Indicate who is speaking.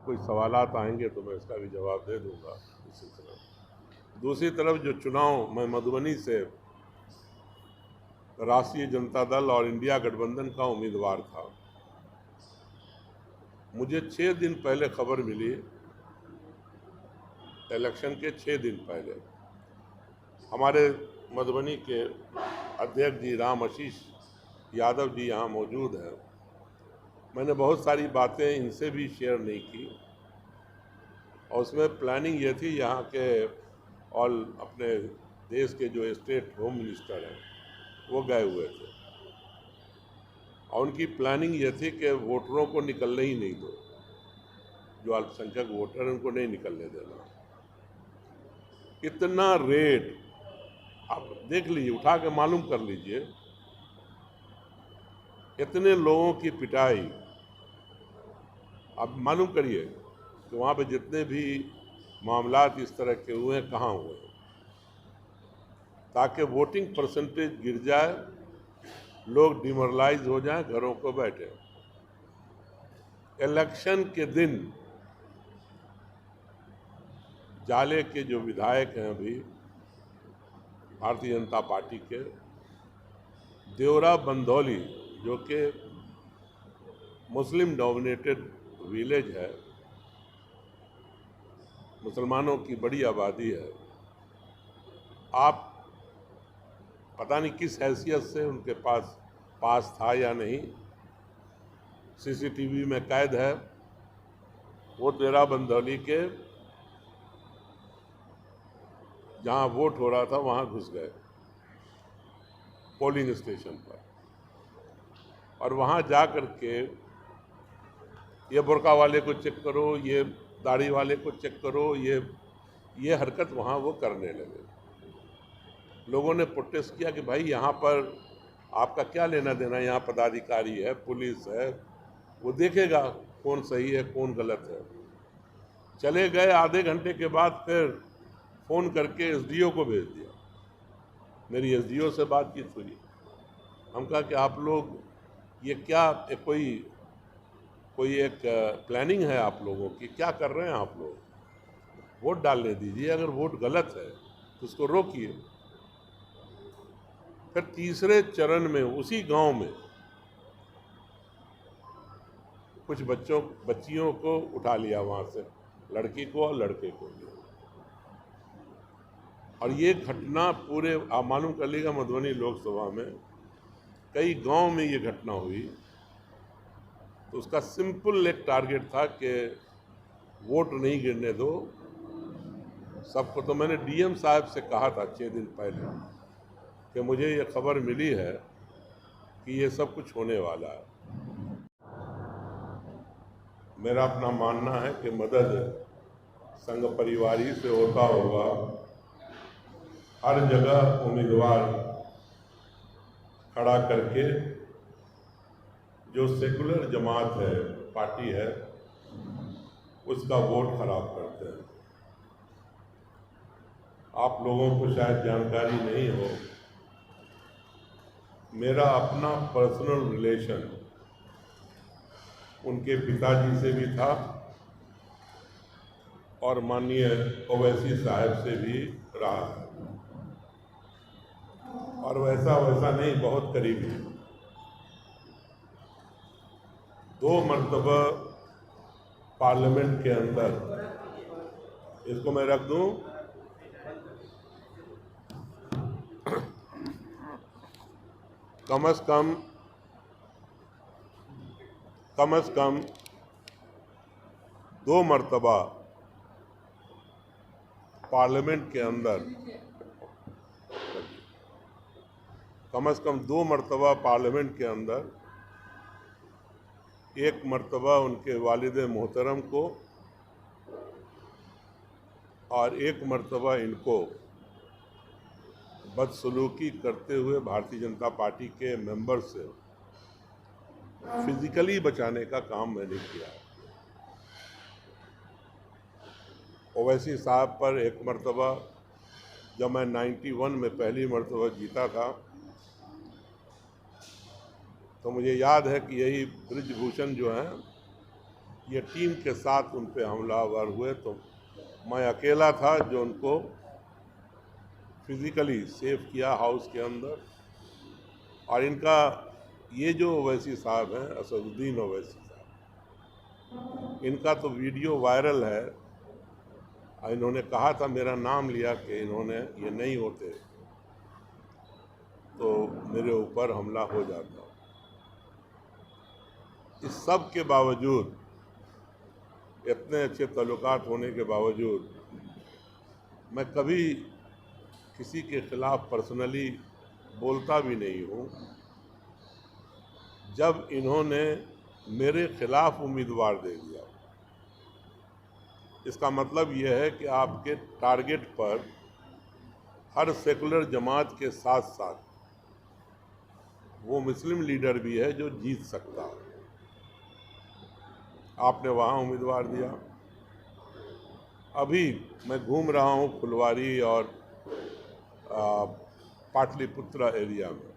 Speaker 1: कोई सवालात आएंगे तो मैं इसका भी जवाब दे दूंगा इस सिलसिले में। दूसरी तरफ जो चुनाव मैं मधुबनी से राष्ट्रीय जनता दल और इंडिया गठबंधन का उम्मीदवार था, मुझे 6 दिन पहले खबर मिली, इलेक्शन के 6 दिन पहले हमारे मधुबनी के अध्यक्ष जी राम आशीष यादव जी यहाँ मौजूद हैं। मैंने बहुत सारी बातें इनसे भी शेयर नहीं की और उसमें प्लानिंग ये थी, यहाँ के और अपने देश के जो स्टेट होम मिनिस्टर हैं वो गए हुए थे और उनकी प्लानिंग ये थी कि वोटरों को निकलने ही नहीं दो, जो अल्पसंख्यक वोटर हैं उनको नहीं निकलने देना। इतना रेट आप देख लीजिए, उठा के मालूम कर लीजिए, इतने लोगों की पिटाई। आप मालूम करिए कि वहाँ पे जितने भी मामलात इस तरह के हुए हैं कहाँ हुए, ताकि वोटिंग परसेंटेज गिर जाए, लोग डिमोरलाइज हो जाएं, घरों को बैठे। इलेक्शन के दिन जाले के जो विधायक हैं अभी भारतीय जनता पार्टी के, देवरा बंधौली जो कि मुस्लिम डोमिनेटेड विलेज है, मुसलमानों की बड़ी आबादी है, आप पता नहीं किस हैसियत से उनके पास था या नहीं, सीसीटीवी में कैद है, वो देवरा बंधौली के जहाँ वोट हो रहा था वहाँ घुस गए पोलिंग स्टेशन पर, और वहाँ जा कर के ये बुर्का वाले को चेक करो, ये दाढ़ी वाले को चेक करो, ये हरकत वहाँ वो करने लगे। लोगों ने प्रोटेस्ट किया कि भाई यहाँ पर आपका क्या लेना देना, यहाँ पदाधिकारी है, पुलिस है, वो देखेगा कौन सही है कौन गलत है। चले गए, आधे घंटे के बाद फिर फ़ोन करके एसडीओ को भेज दिया। मेरी एसडीओ से बातचीत हुई, हम कहा कि आप लोग ये क्या कोई एक प्लानिंग है आप लोगों की, क्या कर रहे हैं आप लोग, वोट डालने दीजिए, अगर वोट गलत है तो उसको रोकिए। फिर तीसरे चरण में उसी गांव में कुछ बच्चियों को उठा लिया वहाँ से, लड़की को और लड़के को। और ये घटना पूरे आप मालूम कर लीजिएगा, मधुबनी लोकसभा में कई गांव में ये घटना हुई। तो उसका सिंपल एक टारगेट था कि वोट नहीं गिरने दो सबको। तो मैंने डीएम साहब से कहा था 6 दिन पहले कि मुझे ये खबर मिली है कि ये सब कुछ होने वाला है। मेरा अपना मानना है कि मदद संघ परिवार ही से होता होगा। हर जगह उम्मीदवार खड़ा करके जो सेकुलर जमात है, पार्टी है, उसका वोट खराब करते हैं। आप लोगों को शायद जानकारी नहीं हो, मेरा अपना पर्सनल रिलेशन उनके पिताजी से भी था और माननीय ओवैसी साहब से भी रहा है, और वैसा नहीं, बहुत करीबी। 2 मरतबा पार्लियामेंट के अंदर, इसको मैं रख दूं, कम से कम 2 मरतबा पार्लियामेंट के अंदर, कम से कम 2 मरतबा पार्लियामेंट के अंदर, 1 मरतबा उनके वालिद मोहतरम को और 1 मरतबा इनको बदसलूकी करते हुए भारतीय जनता पार्टी के मेंबर से फिजिकली बचाने का काम मैंने किया। ओवैसी साहब पर 1 मरतबा, जब मैं 91 में पहली मरतबा जीता था, तो मुझे याद है कि यही ब्रिजभूषण जो हैं ये टीम के साथ उन पे हमलावर हुए, तो मैं अकेला था जो उनको फिज़िकली सेव किया हाउस के अंदर। और इनका ये जो ओवैसी साहब हैं, असदुद्दीन ओवैसी साहब, इनका तो वीडियो वायरल है। इन्होंने कहा था, मेरा नाम लिया कि इन्होंने ये नहीं होते तो मेरे ऊपर हमला हो जाता। इस सब के बावजूद, इतने अच्छे ताल्लुकात होने के बावजूद, मैं कभी किसी के खिलाफ पर्सनली बोलता भी नहीं हूँ। जब इन्होंने मेरे खिलाफ उम्मीदवार दे दिया, इसका मतलब यह है कि आपके टारगेट पर हर सेकुलर जमात के साथ साथ वो मुस्लिम लीडर भी है जो जीत सकता है। आपने वहाँ उम्मीदवार दिया। अभी मैं घूम रहा हूँ फुलवारी और पाटलिपुत्रा एरिया में।